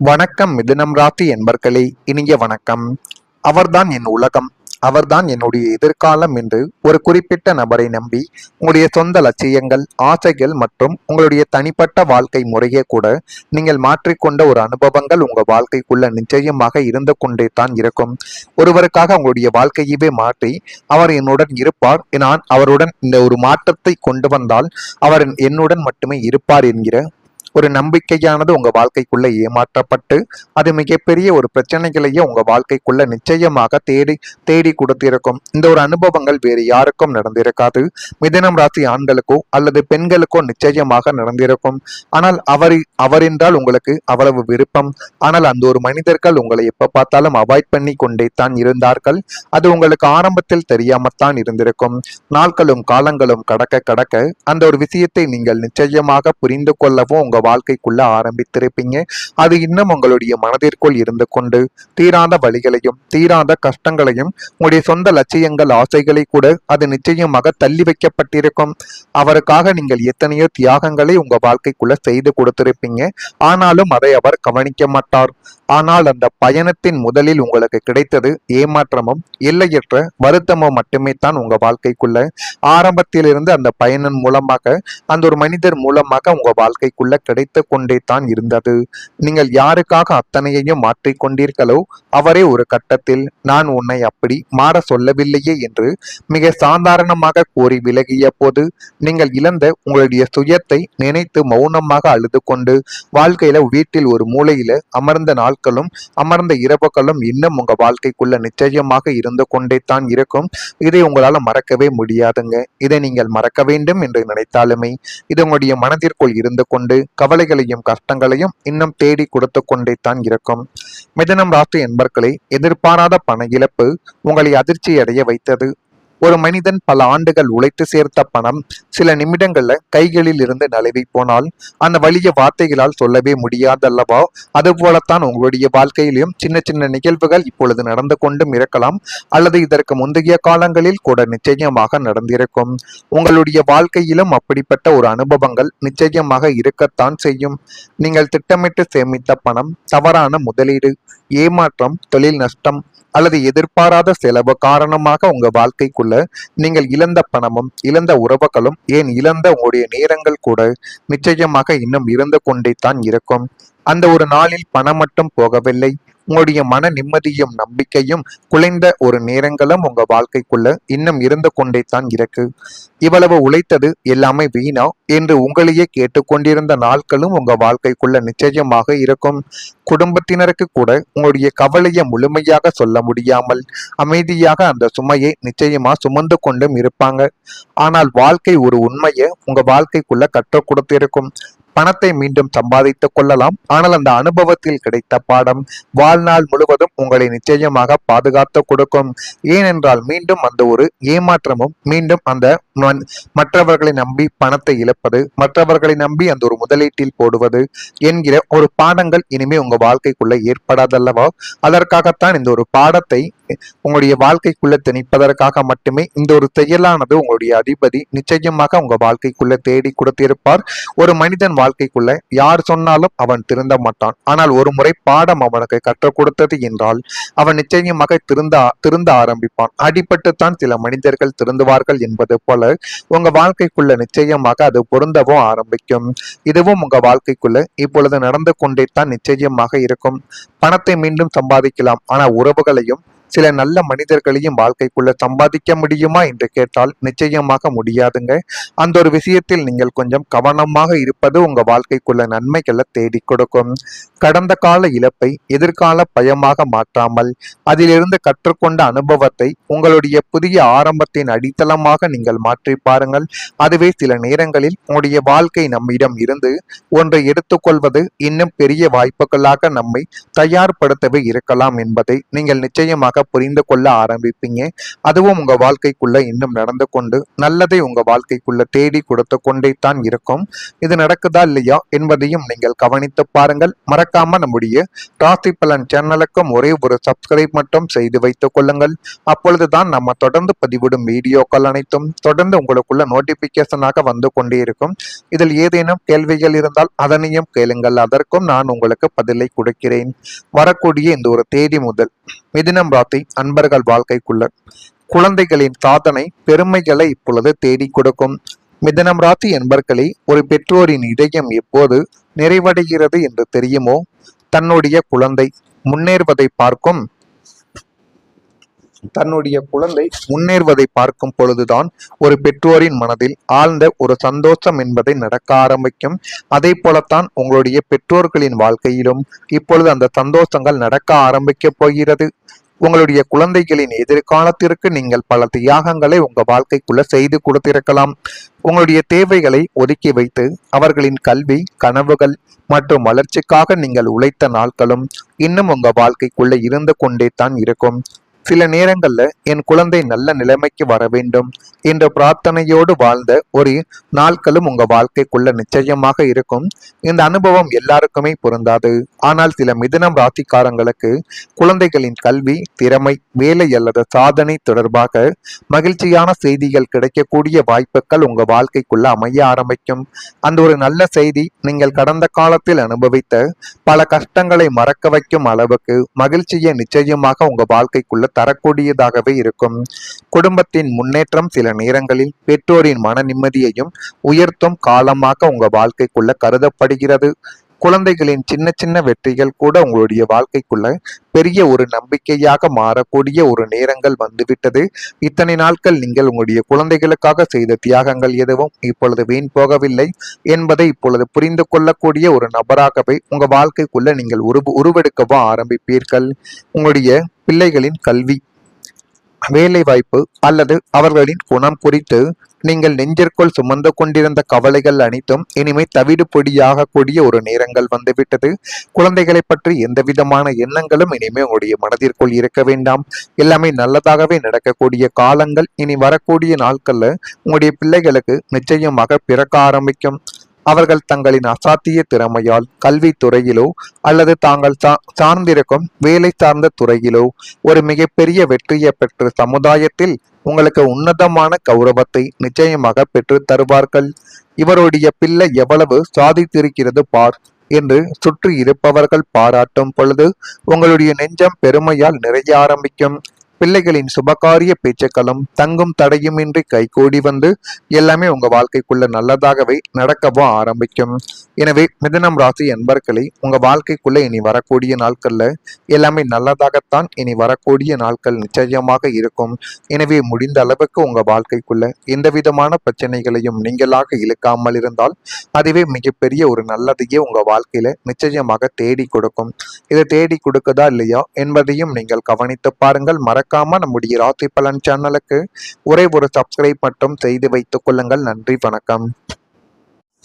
வணக்கம் மிதுனம் ராசி என்பர்களே, இனிய வணக்கம். அவர்தான் என் உலகம், அவர்தான் என்னுடைய எதிர்காலம் என்று ஒரு குறிப்பிட்ட நபரை நம்பி உங்களுடைய சொந்த லட்சியங்கள், ஆசைகள் மற்றும் உங்களுடைய தனிப்பட்ட வாழ்க்கை முறையே கூட நீங்கள் மாற்றிக்கொண்ட ஒரு அனுபவங்கள் உங்க வாழ்க்கைக்குள்ள நிச்சயமாக இருந்து கொண்டே தான் இருக்கும். ஒருவருக்காக உங்களுடைய வாழ்க்கையவே மாற்றி அவர் என்னுடன் இருப்பார், நான் அவருடன் இந்த ஒரு மாற்றத்தை கொண்டு வந்தால் அவர் என்னுடன் மட்டுமே இருப்பார் என்கிற ஒரு நம்பிக்கையானது உங்க வாழ்க்கைக்குள்ள ஏமாற்றப்பட்டு அது மிகப்பெரிய ஒரு பிரச்சனைகளையே உங்க வாழ்க்கைக்குள்ள நிச்சயமாக தேடி தேடி கொடுத்திருக்கும். இந்த ஒரு அனுபவங்கள் வேறு யாருக்கும் நடந்திருக்காது. மிதுனம் ராசி ஆண்களுக்கோ அல்லது பெண்களுக்கோ நிச்சயமாக நடந்திருக்கும். ஆனால் அவர் என்றால் உங்களுக்கு அவ்வளவு விருப்பம். ஆனால் அந்த ஒரு மனிதர்கள் உங்களை எப்ப பார்த்தாலும் அவாய்ட் பண்ணி கொண்டே தான் இருந்தார்கள். அது உங்களுக்கு ஆரம்பத்தில் தெரியாமத்தான் இருந்திருக்கும். நாட்களும் காலங்களும் கடக்க கடக்க அந்த ஒரு விஷயத்தை நீங்கள் நிச்சயமாக புரிந்து கொள்ளவும் உங்க வாழ்க்கைக்குள்ள ஆரம்பித்திருப்பீங்க. அது இன்னும் உங்களுடைய மனதிற்குள் இருந்து கொண்டு தீராத வழிகளையும் தீராத கஷ்டங்களையும் உங்களுடைய சொந்த லட்சியங்கள், ஆசைகளை கூட அது நிச்சயமாக தள்ளி வைக்கப்பட்டிருக்கும். அவருக்காக நீங்கள் எத்தனையோ தியாகங்களை உங்க வாழ்க்கைக்குள்ள செய்து கொடுத்திருப்பீங்க. ஆனாலும் அதை அவர் கவனிக்க மாட்டார். ஆனால் அந்த பயணத்தின் முதலில் உங்களுக்கு கிடைத்தது ஏமாற்றமும் எல்லையற்ற வருத்தமும் மட்டுமே தான் உங்க வாழ்க்கைக்குள்ள. ஆரம்பத்திலிருந்து அந்த பயணம் மூலமாக அந்த ஒரு மனிதர் மூலமாக உங்க வாழ்க்கைக்குள்ள கிடைத்து கொண்டே தான் இருந்தது. நீங்கள் யாருக்காக அத்தனையையும் மாற்றிக்கொண்டீர்களோ அவரே ஒரு கட்டத்தில் நான் உன்னை அப்படி மாற சொல்லவில்லையே என்று மிக சாதாரணமாக கூறி விலகிய போது நீங்கள் இழந்த உங்களுடைய சுயத்தை நினைத்து மௌனமாக அழுது கொண்டு வாழ்க்கையில வீட்டில் ஒரு மூலையில அமர்ந்த நாட்களும் அமர்ந்த இரவுகளும் இன்னும் உங்க வாழ்க்கைக்குள்ள நிச்சயமாக இருந்து கொண்டே தான் இருக்கும். இதை உங்களால மறக்கவே முடியாதுங்க. இதை நீங்கள் மறக்க வேண்டும் என்று நினைத்தாலுமே இது உங்களுடைய மனதிற்குள் இருந்து கொண்டு கவலைகளையும் கஷ்டங்களையும் இன்னும் தேடி கொடுத்து கொண்டே தான் இருக்கும். மிதுனம் ராசி என்பர்களே, எதிர்பாராத பண இழப்பு உங்களை அதிர்ச்சி அடைய வைத்தது. ஒரு மனிதன் பல ஆண்டுகள் உழைத்து சேர்த்த பணம் சில நிமிடங்கள்ல கைகளில் இருந்து நழுவி போனால் அந்த வலிய வார்த்தைகளால் சொல்லவே முடியாதல்லவா? அதுபோலத்தான் உங்களுடைய வாழ்க்கையிலும் சின்ன சின்ன நிகழ்வுகள் இப்பொழுது நடந்து கொண்டும் இருக்கலாம், அல்லது இதற்கு முந்தைய காலங்களில் கூட நிச்சயமாக நடந்திருக்கும். உங்களுடைய வாழ்க்கையிலும் அப்படிப்பட்ட ஒரு அனுபவங்கள் நிச்சயமாக இருக்கத்தான் செய்யும். நீங்கள் திட்டமிட்டு சேமித்த பணம், தவறான முதலீடு, ஏமாற்றம், தொழில் நஷ்டம் அல்லது எதிர்பாராத செலவு காரணமாக உங்க வாழ்க்கைக்குள்ள நீங்கள் இழந்த பணமும் இழந்த உறவுகளும், ஏன் இழந்த உங்களுடைய நேரங்கள் கூட நிச்சயமாக இன்னும் இருந்து கொண்டே தான் இருக்கும். அந்த ஒரு நாளில் பணம் மட்டும் போகவில்லை, உங்களுடைய மன நிம்மதியும் நம்பிக்கையும் குலைந்த ஒரு நேரங்களும் உங்க வாழ்க்கைக்குள்ள இன்னும் இருந்து கொண்டே தான் இருக்கு. இவ்வளவு உழைத்தது எல்லாமே வீணா என்று உங்களையே கேட்டுக்கொண்டிருந்த நாட்களும் உங்க வாழ்க்கைக்குள்ள நிச்சயமாக இருக்கும். குடும்பத்தினருக்கு கூட உங்களுடைய கவலையை முழுமையாக சொல்ல முடியாமல் அமைதியாக அந்த சுமையை நிச்சயமா சுமந்து கொண்டும் இருப்பாங்க. ஆனால் வாழ்க்கை ஒரு உண்மையை உங்க வாழ்க்கைக்குள்ள கற்றுக் கொடுத்திருக்கும். பணத்தை மீண்டும் சம்பாதித்துக் கொள்ளலாம், ஆனால் அந்த அனுபவத்தில் கிடைத்த பாடம் வாழ்நாள் முழுவதும் உங்களை நிச்சயமாக பாதுகாத்து கொடுக்கும். ஏனென்றால் மீண்டும் அந்த ஒரு ஏமாற்றமும், மீண்டும் அந்த மற்றவர்களை நம்பி பணத்தை இழப்பது, மற்றவர்களை நம்பி அந்த ஒரு முதலீட்டில் போடுவது என்கிற ஒரு பாடங்கள் இனிமே உங்க வாழ்க்கைக்குள்ள ஏற்படாதல்லவா? அதற்காகத்தான் இந்த ஒரு பாடத்தை உங்களுடைய வாழ்க்கைக்குள்ள திணிப்பதற்காக மட்டுமே இந்த ஒரு செயலானது உங்களுடைய அதிபதி நிச்சயமாக உங்க வாழ்க்கைக்குள்ள தேடி கொடுத்திருப்பார். ஒரு மனிதன் வாழ்க்கைக்குள்ள யார் சொன்னாலும் அவன் திருந்த மாட்டான். ஆனால் ஒரு முறை பாடம் அவனுக்கு கற்றுக் கொடுத்தது என்றால் அவன் நிச்சயமாக திருந்த ஆரம்பிப்பான். அடிபட்டுத்தான் சில மனிதர்கள் திருந்துவார்கள் என்பது போல உங்க வாழ்க்கைக்குள்ள நிச்சயமாக அது பொருந்தவும் ஆரம்பிக்கும். இதுவும் உங்க வாழ்க்கைக்குள்ள இப்பொழுது நடந்து கொண்டே தான் நிச்சயமாக இருக்கும். பணத்தை மீண்டும் சம்பாதிக்கலாம், ஆனா உறவுகளையும் சில நல்ல மனிதர்களையும் வாழ்க்கைக்குள்ள சம்பாதிக்க முடியுமா என்று கேட்டால் நிச்சயமாக முடியாதுங்க. அந்த ஒரு விஷயத்தில் நீங்கள் கொஞ்சம் கவனமாக இருப்பது உங்க வாழ்க்கைக்குள்ள நன்மைகளை தேடி கொடுக்கும். கடந்த கால இழப்பை எதிர்கால பயமாக மாற்றாமல் அதிலிருந்து கற்றுக்கொண்ட அனுபவத்தை உங்களுடைய புதிய ஆரம்பத்தின் அடித்தளமாக நீங்கள் மாற்றி பாருங்கள். அதுவே சில நேரங்களில் உங்களுடைய வாழ்க்கை நம்மிடம் இருந்து ஒன்றை எடுத்துக்கொள்வது இன்னும் பெரிய வாய்ப்புகளாக நம்மை தயார்படுத்தவே இருக்கலாம் என்பதை நீங்கள் நிச்சயமாக நிச்சயமாக புரிந்து கொள்ள ஆரம்பிப்பீங்க. அதுவும் உங்க வாழ்க்கைக்குள்ள இன்னும் நடந்து கொண்டு நல்லதை உங்க வாழ்க்கைக்குள்ள தேடி கொடுத்து கொண்டே தான் இருக்கும். இது நடக்குதா இல்லையா என்பதையும் நீங்கள் கவனித்து பாருங்கள். மறக்காம நம்முடைய ராசி பலன் சேனலுக்கும் ஒரே ஒரு சப்ஸ்கிரைப் மட்டும் செய்து வைத்துக் கொள்ளுங்கள். அப்பொழுதுதான் நம்ம தொடர்ந்து பதிவிடும் வீடியோக்கள் அனைத்தும் தொடர்ந்து உங்களுக்குள்ள நோட்டிபிகேஷனாக வந்து கொண்டே இருக்கும். இதில் ஏதேனும் கேள்விகள் இருந்தால் அதனையும் கேளுங்கள், அதற்கும் நான் உங்களுக்கு பதிலை கொடுக்கிறேன். வரக்கூடிய இந்த ஒரு தேதி முதல் மிதுனம் ராசி அன்பர்கள் வாழ்க்கைக்குள்ள குழந்தைகளின் சாதனை பெருமைகளை இப்பொழுது தேடி கொடுக்கும். மிதுனம் ராசி என்பர்களே, ஒரு பெற்றோரின் இதயம் எப்போது நிறைவடைகிறது என்று தெரியுமோ, தன்னுடைய குழந்தை முன்னேறுவதை பார்க்கும் பொழுதுதான் ஒரு பெற்றோரின் மனதில் ஆழ்ந்த ஒரு சந்தோஷம் என்பதை நடக்க ஆரம்பிக்கும். அதே போலத்தான் உங்களுடைய பெற்றோர்களின் வாழ்க்கையிலும் இப்பொழுது அந்த சந்தோஷங்கள் நடக்க ஆரம்பிக்க போகிறது. உங்களுடைய குழந்தைகளின் எதிர்காலத்திற்கு நீங்கள் பல தியாகங்களை உங்க வாழ்க்கைக்குள்ள செய்து கொடுத்திருக்கலாம். உங்களுடைய தேவைகளை ஒதுக்கி வைத்து அவர்களின் கல்வி, கனவுகள் மற்றும் வளர்ச்சிக்காக நீங்கள் உழைத்த நாட்களும் இன்னும் உங்க வாழ்க்கைக்குள்ள இருந்து கொண்டே தான் இருக்கும். சில நேரங்கள்ல என் குழந்தை நல்ல நிலைமைக்கு வர வேண்டும் என்ற பிரார்த்தனையோடு வாழ்ந்த ஒரு நாட்களும் உங்க வாழ்க்கைக்குள்ள நிச்சயமாக இருக்கும். இந்த அனுபவம் எல்லாருக்குமே பொருந்தாது. ஆனால் சில மிதுனம் ராசிக்காரங்களுக்கு குழந்தைகளின் கல்வி, திறமை, வேலை அல்லது சாதனை தொடர்பாக மகிழ்ச்சியான செய்திகள் கிடைக்கக்கூடிய வாய்ப்புகள் உங்க வாழ்க்கைக்குள்ள அமைய ஆரம்பிக்கும். அந்த ஒரு நல்ல செய்தி நீங்கள் கடந்த காலத்தில் அனுபவித்த பல கஷ்டங்களை மறக்க வைக்கும் அளவுக்கு மகிழ்ச்சியை நிச்சயமாக உங்க வாழ்க்கைக்குள்ள தரக்கூடியதாகவே இருக்கும். குடும்பத்தின் முன்னேற்றம் சில நேரங்களில் பெற்றோரின் மன நிம்மதியையும் உயர்த்தும் காலமாக உங்க வாழ்க்கைக்குள்ள கருதப்படுகிறது. குழந்தைகளின் சின்ன சின்ன வெற்றிகள் கூட உங்களுடைய வாழ்க்கைக்குள்ள பெரிய ஒரு நம்பிக்கையாக மாறக்கூடிய ஒரு நேரங்கள் வந்துவிட்டது. இத்தனை நாட்கள் நீங்கள் உங்களுடைய குழந்தைகளுக்காக செய்த தியாகங்கள் எதுவும் இப்பொழுது வீண் போகவில்லை என்பதை இப்பொழுது புரிந்து கொள்ளக்கூடிய ஒரு நபராகவே உங்க வாழ்க்கைக்குள்ள நீங்கள் உருவெடுக்கவும் ஆரம்பிப்பீர்கள். உங்களுடைய பிள்ளைகளின் கல்வி, வேலை வாய்ப்பு அல்லது அவர்களின் குணம் குறித்து நீங்கள் நெஞ்சிற்குள் சுமந்து கொண்டிருந்த கவலைகள் அனைத்தும் இனிமே தவிடு பொடியாக கூடிய ஒரு நேரங்கள் வந்துவிட்டது. குழந்தைகளை பற்றி எந்த விதமான எண்ணங்களும் இனிமே உங்களுடைய மனதிற்குள் இருக்க வேண்டாம். எல்லாமே நல்லதாகவே நடக்கக்கூடிய காலங்கள் இனி வரக்கூடிய நாட்கள்ல உங்களுடைய பிள்ளைகளுக்கு நிச்சயமாக பிறக்க ஆரம்பிக்கும். அவர்கள் தங்களின் அசாத்திய திறமையால் கல்வித்துறையிலோ அல்லது தாங்கள் சார்ந்திருக்கும் வேலை சார்ந்த துறையிலோ ஒரு மிகப்பெரிய வெற்றியை பெற்று சமுதாயத்தில் உங்களுக்கு உன்னதமான கௌரவத்தை நிச்சயமாக பெற்று தருவார்கள். இவருடைய பிள்ளை எவ்வளவு சாதித்திருக்கிறது பார் என்று சுற்றி இருப்பவர்கள் பாராட்டும் பொழுது உங்களுடைய நெஞ்சம் பெருமையால் நிறைய ஆரம்பிக்கும். பிள்ளைகளின் சுபகாரிய பேச்சுக்களும் தங்கும் தடையுமின்றி கைகூடி வந்து எல்லாமே உங்க வாழ்க்கைக்குள்ள நல்லதாகவே நடக்கவும் ஆரம்பிக்கும். எனவே மிதுனம் ராசி என்பர்களே, உங்க வாழ்க்கைக்குள்ள இனி வரக்கூடிய நாட்கள்ல எல்லாமே நல்லதாகத்தான் இனி வரக்கூடிய நாட்கள் நிச்சயமாக இருக்கும். எனவே முடிந்த அளவுக்கு உங்க வாழ்க்கைக்குள்ள எந்த விதமான பிரச்சனைகளையும் நீங்களாக இழுக்காமல் இருந்தால் அதுவே மிகப்பெரிய ஒரு நல்லதையே உங்க வாழ்க்கையில நிச்சயமாக தேடி கொடுக்கும். இதை தேடி கொடுக்குதா இல்லையா என்பதையும் நீங்கள் கவனித்து பாருங்கள். மறக்காம நம்முடைய ராசி பலன் சேனலுக்கு ஒரே ஒரு சப்ஸ்கிரைப் மட்டும் செய்து வைத்துக் கொள்ளுங்கள். நன்றி, வணக்கம்.